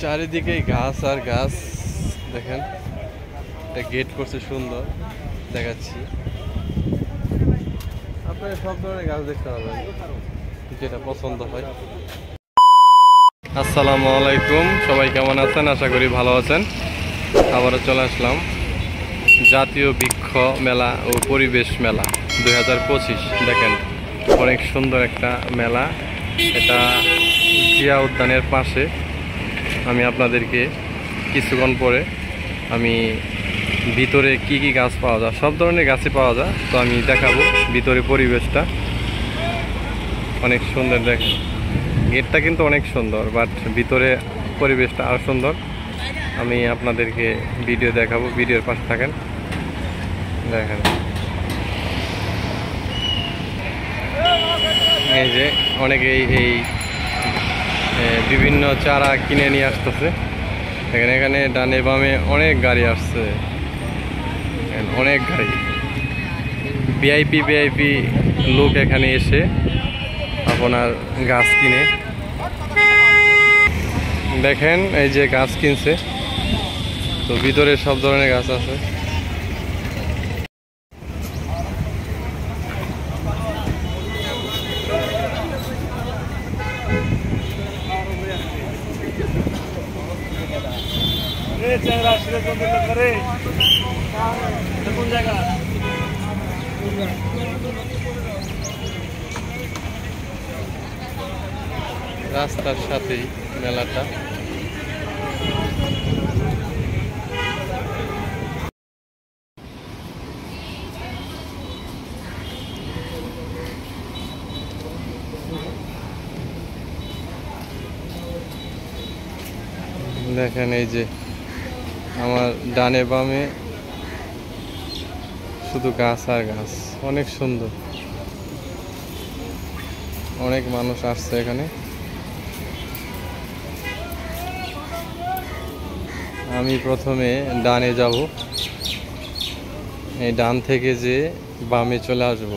চারিদিকে ঘাস আর ঘাস দেখেন, একটা গেট করছে সুন্দর, দেখাচ্ছি। আপনারা সব ধরনের গাছ দেখতে পাবেন, যেটা পছন্দ হয়। আসসালামু আলাইকুম, সবাই কেমন আছেন? আশা করি ভালো আছেন। আবারও চলে আসলাম জাতীয় বৃক্ষ মেলা ও পরিবেশ মেলা 2025। দেখেন, অনেক সুন্দর একটা মেলা। এটা জিয়া উদ্যানের পাশে। আমি আপনাদেরকে কিছুক্ষণ পরে আমি ভিতরে কি কি গাছ পাওয়া যায়, সব ধরনের গাছই পাওয়া যায়, তো আমি দেখাবো। ভিতরে পরিবেশটা অনেক সুন্দর, দেখেন গেটটা কিন্তু অনেক সুন্দর, বাট ভিতরে পরিবেশটা আরও সুন্দর। আমি আপনাদেরকে ভিডিও দেখাবো, ভিডিওর পাশে থাকেন। দেখেন এই যে অনেকে এই বিভিন্ন চারা কিনে নিয়ে আসতেছে। দেখেন এখানে ডানে বামে অনেক গাড়ি আসছে, অনেক গাড়ি। ভিআইপি লোক এখানে এসে আপনার গাছ কিনে। দেখেন এই যে গাছ কিনছে, তো ভিতরে সব ধরনের গাছ আছে। রাস্তার সাথেই মেলাটা। দেখেন এই যে আমার ডানে বামে শুধু গাছ আর গাছ, অনেক সুন্দর। অনেক মানুষ আসছে এখানে। আমি প্রথমে ডানে যাব, এই ডান থেকে যে বামে চলে আসব।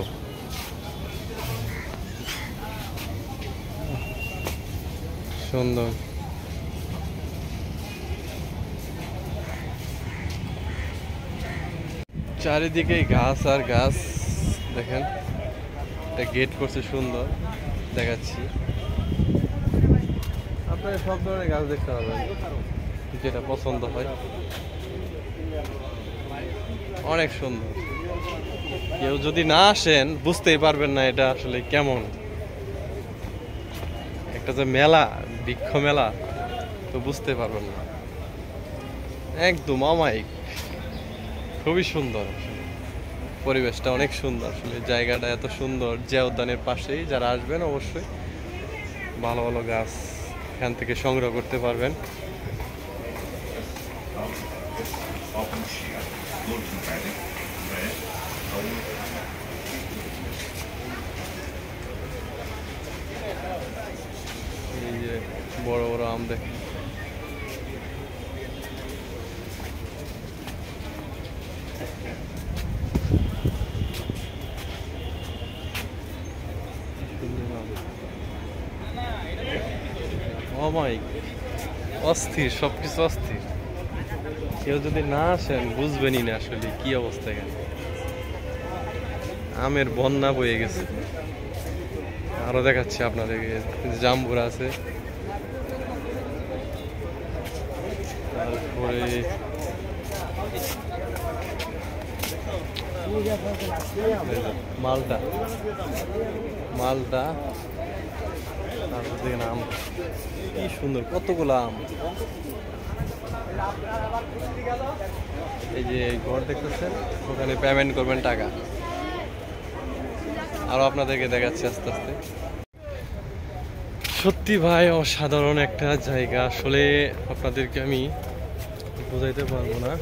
সুন্দর। চারিদিকে ঘাস আর ঘাস, দেখেন একটা গেট করছে সুন্দর, দেখাচ্ছি। আপনারা সব ধরনের গাছ দেখতে পাবেন, যেটা পছন্দ হয়। অনেক সুন্দর। কেউ যদি না আসেন বুঝতেই পারবেন না এটা আসলে কেমন একটা যে মেলা, বৃক্ষ মেলা, তো বুঝতে পারবেন না। একদম অমায়িক, খুবই সুন্দর। পরিবেশটা অনেক সুন্দর, আসলে জায়গাটা এত সুন্দর। জিয়া উদ্যানের পাশেই যারা আসবেন অবশ্যই ভালো ভালো গাছ এখান থেকে সংগ্রহ করতে পারবেন। এই যে বড় বড় আম দেখেন। অমায়িক, অস্থির, সবকিছু অস্থির। কেউ যদি না আসেন বুঝবেনই না আসলে কি অবস্থা। এখানে আমের বন্যা বয়ে গেছে। আরো দেখাচ্ছি আপনাদেরকে, জাম্বুরা আছে, তারপরে মালটা, তারপর দেখেন আম, কি সুন্দর, কতগুলো আম। এই যে ঘর দেখতেছেন, ওখানে পেমেন্ট করবেন টাকা। আরো আপনাদেরকে দেখাচ্ছি আস্তে আস্তে। সত্যি ভাই অসাধারণ একটা জায়গা, আসলে আপনাদেরকে আমি বোঝাইতে পারবো না।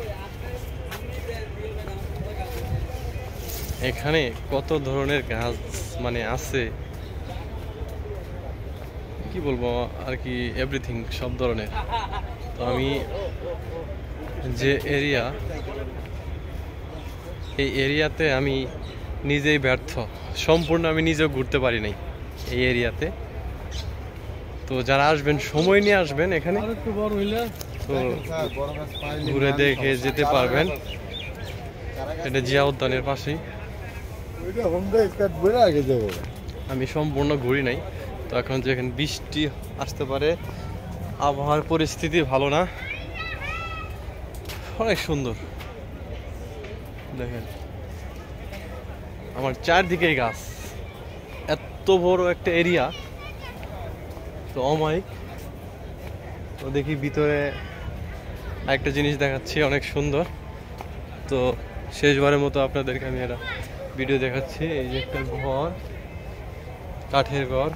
এখানে কত ধরনের গাছ মানে আছে, কি বলবো আর কি, এভরিথিং, সব ধরনের। তো আমি যে এরিয়া, এই এরিয়াতে আমি নিজেই ব্যর্থ, সম্পূর্ণ আমি নিজেও ঘুরতে পারি নাই এই এরিয়াতে। তো যারা আসবেন সময় নিয়ে আসবেন এখানে, তো ঘুরে দেখে যেতে পারবেন। এটা জিয়া উদ্যানের পাশেই। আমি সম্পূর্ণ ঘুরি নাই, তো এখন যেখানে বৃষ্টি আসতে পারে, আবহাওয়ার পরিস্থিতি ভালো না, অনেক সুন্দর দেখেন। আমার চারদিকে গাছ, এত বড় একটা এরিয়া, তো অমাইক। তো দেখি ভিতরে একটা জিনিস দেখাচ্ছি, অনেক সুন্দর। তো শেষবারের মতো আপনাদেরকে আমি একটা ভিডিও দেখাচ্ছি। এই যে একটা ঘর, কাঠের ঘর,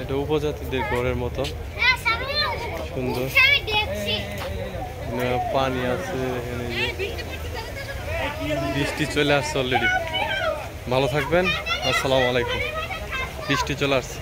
এটা উপজাতিদের ঘরের মতো সুন্দর। পানি আছে এখানে, বৃষ্টি চলে আসছে অলরেডি। ভালো থাকবেন, আসসালামু আলাইকুম। বৃষ্টি চলে আসছে।